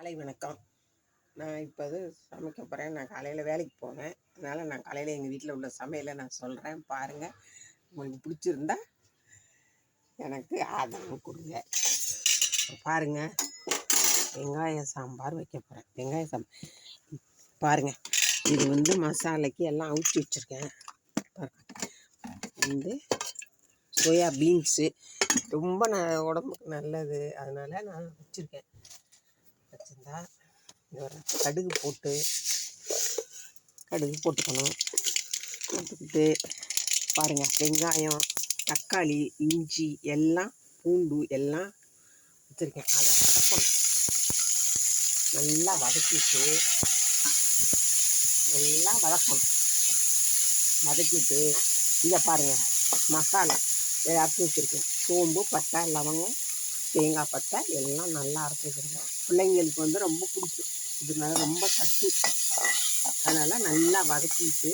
காலை வணக்கம். நான் இப்போ சமைக்க போகிறேன். நான் காலையில் வேலைக்கு போவேன். அதனால் நான் காலையில் எங்கள் வீட்டில் உள்ள சமையலை நான் சொல்கிறேன், பாருங்கள். உங்களுக்கு பிடிச்சிருந்தா எனக்கு ஆதரவு கொடுங்க. பாருங்கள், வெங்காய சாம்பார் வைக்க போகிறேன். வெங்காய சாம்பார் பாருங்கள். இது மசாலைக்கு எல்லாம் அவிச்சு வச்சுருக்கேன். சோயா பீன்ஸு ரொம்ப உடம்புக்கு நல்லது, அதனால் நான் வச்சுருக்கேன். வச்சுருந்தா கடுகு போட்டுக்கணும். போட்டுக்கிட்டு பாருங்கள், வெங்காயம், தக்காளி, இஞ்சி எல்லாம், பூண்டு எல்லாம் வச்சுருக்கேன். அதை வதக்கணும். நல்லா வதக்கிட்டு இங்கே பாருங்கள், மசாலா அரைச்சி வச்சுருக்கேன். சோம்பு, பட்டை, லவங்கம், தேங்காய் பட்டை எல்லாம் நல்லா அரைச்சி வச்சுருக்கேன். பிள்ளைங்களுக்கு ரொம்ப பிடிக்கும். இதனால ரொம்ப சத்து. அதனால் நல்லா வதக்கிட்டு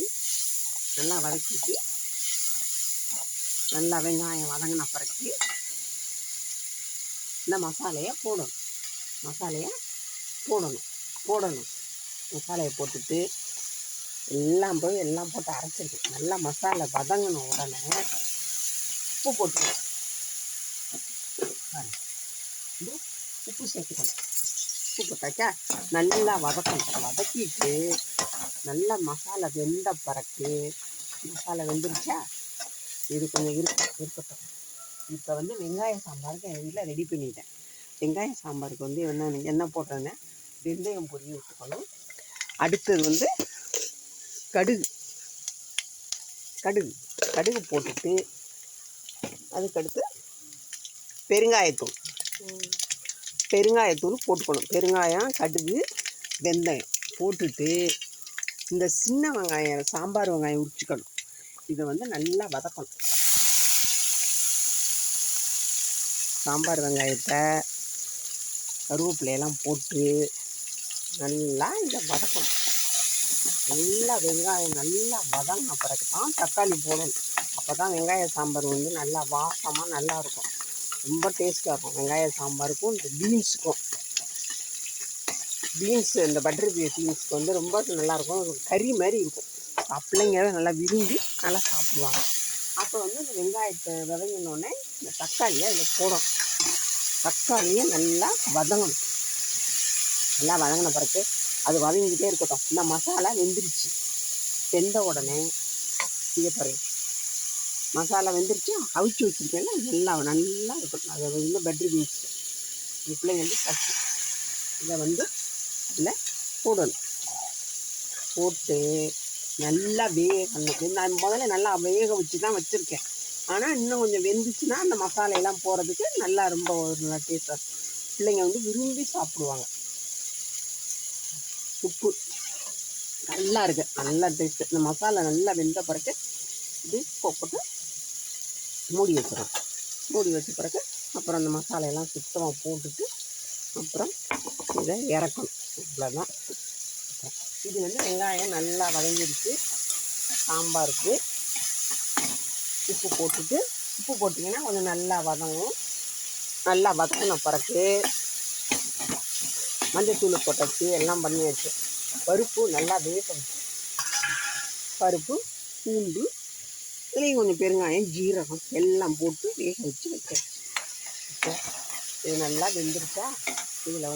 நல்லா வெங்காயம் வதங்கின பிறகு இந்த மசாலையை போட்டுட்டு எல்லாம் போட்டு அரைச்சிருக்கு. நல்லா மசாலா வதங்கின உடனே உப்பு போட்டுக்கணும். உப்பு சேர்த்துக்கணும். உப்பு போட்டாக்கா நல்லா வதக்கிட்டு நல்லா மசாலா வெந்த பிறகு, மசாலா வெந்துருச்சா, இது கொஞ்சம் இருக்கட்டும். இப்போ வெங்காய சாம்பாருக்கு எங்கள் வீட்டில் ரெடி பண்ணிட்டேன். வெங்காய சாம்பாருக்கு என்ன போட்டேன்னா, வெந்தயம் பொரிய விட்டுக்கணும். அடுத்தது கடுகு போட்டுட்டு அதுக்கடுத்து பெருங்காயத்தூள் போட்டுக்கணும். பெருங்காயம், கடுகு, வெந்தயம் போட்டுட்டு இந்த சின்ன வெங்காயம், சாம்பார் வெங்காயம் உரிச்சுக்கணும். இதை நல்லா வதக்கணும். சாம்பார் வெங்காயத்தை, கருவேப்பிலையெல்லாம் போட்டு நல்லா இதை வதக்கணும். நல்லா வெங்காயம் நல்லா வதங்கின பிறகு தான் தக்காளி போடணும். அப்போ தான் வெங்காய சாம்பார் நல்லா வாசமாக நல்லாயிருக்கும். ரொம்ப டேஸ்ட்டாக இருக்கும். வெங்காய சாம்பாருக்கும் இந்த பீன்ஸுக்கும், இந்த பட்டர் பீன்ஸுக்கு ரொம்ப நல்லாயிருக்கும். கறி மாதிரி இருக்கும். பிள்ளைங்க நல்லா விரும்பி நல்லா சாப்பிடுவாங்க. அப்போ இந்த வெங்காயத்தை வதங்கினோடனே இந்த தக்காளியை அதில் போடணும். தக்காளியை நல்லா வதங்கணும். நல்லா வதங்கின பிறகு அது வதங்கிக்கிட்டே இருக்கட்டும். இந்த மசாலா வெந்துருச்சு. வெந்த உடனே இதை பாருங்க, மசாலா வெந்துருச்சு. அவிச்சு வச்சுருக்கேன்னா நல்லா இருக்கட்டும். அதை பட்டர் பீன்ஸ் இந்த பிள்ளைங்க சத்து. இதை இதில் போடணும். போட்டு நல்லா வேகணும். நான் முதல்ல நல்லா வேக வச்சு தான் வச்சுருக்கேன். ஆனால் இன்னும் கொஞ்சம் வெந்துச்சுன்னா அந்த மசாலையெல்லாம் போகிறதுக்கு நல்லா ரொம்ப ஒரு நல்லா டேஸ்ட்டாக இருக்கும். பிள்ளைங்க விரும்பி சாப்பிடுவாங்க. உப்பு நல்லா இருக்குது, நல்லா டேஸ்ட்டு. இந்த மசாலா நல்லா வெந்த பிறகு இது போட்டு மூடி வச்சிடும். மூடி வச்ச பிறகு அப்புறம் அந்த மசாலையெல்லாம் சுத்தமாக போட்டுட்டு அப்புறம் இதை இறக்கணும். இவ்வளோதான். இது வெங்காயம் நல்லா வதங்கிடுச்சு. சாம்பாருக்கு உப்பு போட்டிங்கன்னா கொஞ்சம் நல்லா வதங்கும். நல்லா வதங்கின பிறகு மஞ்சத்தூள் போட்டாச்சு, எல்லாம் பண்ணியாச்சு. பருப்பு நல்லா வேக வச்சு, பருப்பு, பூண்டு, இதுலேயும் கொஞ்சம் பெருங்காயம், ஜீரகம் எல்லாம் போட்டு வேக வச்சு வச்சாச்சு. இது நல்லா வெந்துருச்சா, இதில்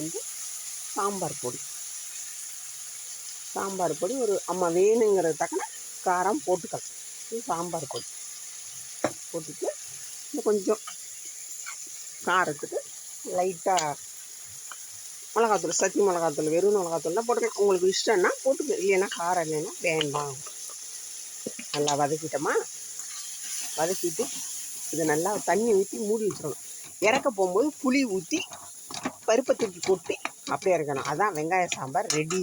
சாம்பார் பொடி ஒரு அம்மா வேணுங்கிறது தக்கன காரம் போட்டுக்கலாம். இது சாம்பார் பொடி போட்டுட்டு இன்னும் கொஞ்சம் காரத்துக்கு லைட்டாக மிளகாத்தூள், சத்தி மிளகாத்தூள், வெறும் மிளகாத்தூள் தான் போட்டுக்கலாம். உங்களுக்கு இஷ்டம்னா போட்டுக்க, இல்லைன்னா காரம் இல்லைன்னா வேண்டாம். நல்லா வதக்கிட்டு இதை நல்லா தண்ணி ஊற்றி மூடி வச்சிடணும். இறக்க போகும்போது புளி ஊற்றி பருப்பை தூக்கி கொட்டி அப்படியே இறக்கணும். அதான் வெங்காய சாம்பார் ரெடி.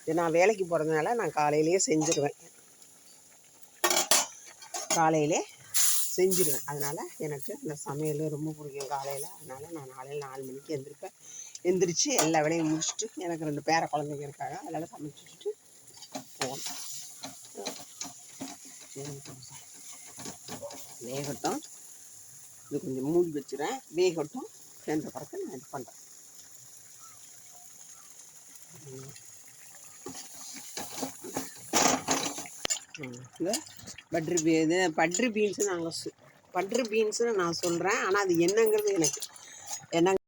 இது நான் வேலைக்கு போகிறதுனால நான் காலையிலே செஞ்சுருவேன். அதனால் எனக்கு இந்த சமையல் ரொம்ப பிடிக்கும் காலையில். அதனால் நான் காலையில் 4 மணிக்கு எந்திரிச்சு எல்லா வேலையும் முடிச்சுட்டு, எனக்கு 2 பேர குழந்தைங்க இருக்காங்க, அதனால் சமைச்சிட்டு போகணும். வேகட்டும். இது கொஞ்சம் மூடி வச்சுறேன், வேகட்டும். சேர்ந்த பிறகு நான் இது பண்ணுறேன். இந்த பட்ரு பீன்ஸு நான் சொல்கிறேன். ஆனால் அது என்னங்கிறது எனக்கு என்ன